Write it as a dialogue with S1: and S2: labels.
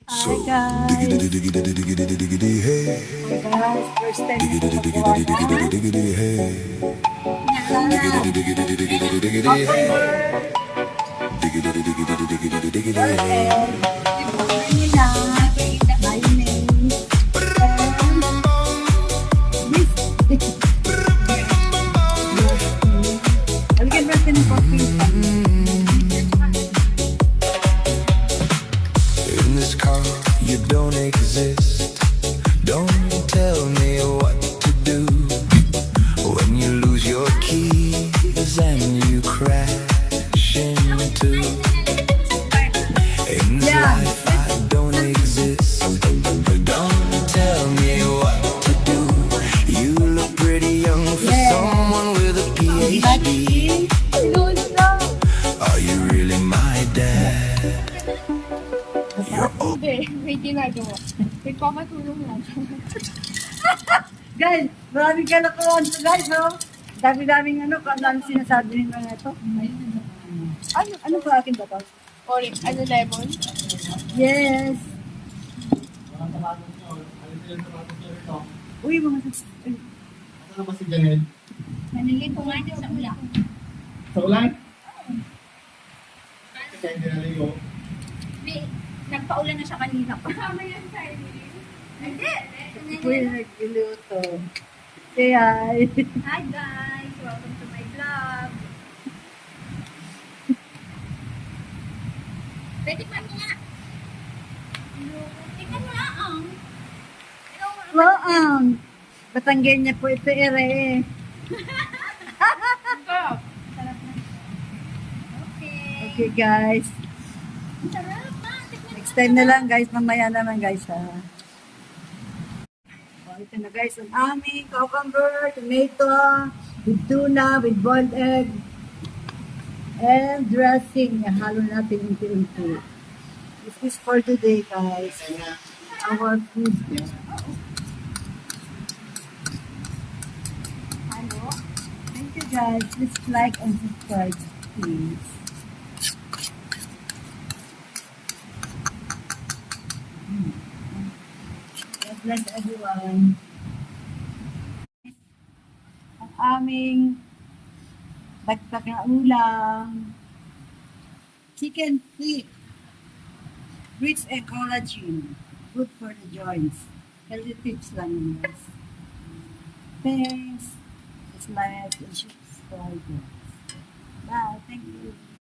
S1: Hi
S2: So,
S1: guys!
S2: diggity diggity diggity diggity hey,
S1: Hi guys! First time
S2: diggity
S1: ko
S2: diggity
S1: po
S2: diggity
S1: na
S2: diggity hey, diggity diggity diggity diggity hey,
S1: October
S2: diggity diggity diggity diggity hey.
S1: birthday. Manila, mayonnaise, and this. Halika natin ng coffee.
S2: In this car, you don't exist. Don't tell me what to do when you lose your keys and you crash into. In this
S1: Yeah.
S2: life, I don't exist. Don't tell me what to do. You look pretty young for
S1: Yeah.
S2: someone with a PhD. Are you really my dad? You're old.
S3: Hindi, may ginagawa. Nagpapatulong lang.
S1: Guys, maraming kalokohan to guys, no? Dami-daming ano, kung ano sinasabi nila na ito. Ano pa akin ba to?
S3: Orange, ano, lemon?
S1: Yes. Uy, mga
S4: Ano ba si Janelle?
S3: Nanili ko nga niya sa ulang.
S4: Sa ulan? Kaya hindi naligo.
S3: May, nagpaulan na siya kanina pa. Kasama yan sa Hindi.
S1: Uy, nagluto. Kaya,
S3: Hi guys! Welcome to my vlog. Pwede pa niya. Tingnan mo lang.
S1: wow, Batanggen niya po ito, ere.
S3: Sarap na. Okay.
S1: Okay, guys.
S3: Sarap ma. Tingnan
S1: Next time na lang, guys. Mamaya naman, guys, ha. Oh, ito na, guys. Ang aming cucumber, tomato, with tuna, with boiled egg, and dressing. Halo natin unti-unti. This is for today, guys. Our food.
S3: Ano?
S1: Thank you, guys. Please like and subscribe, please. God bless everyone. Ang aming bagtak na ulam. Chicken feet. Rich and collagen. Good for the joints. Healthy tips lang yun, guys. Thanks. It's like and subscribe. Bye. Thank you.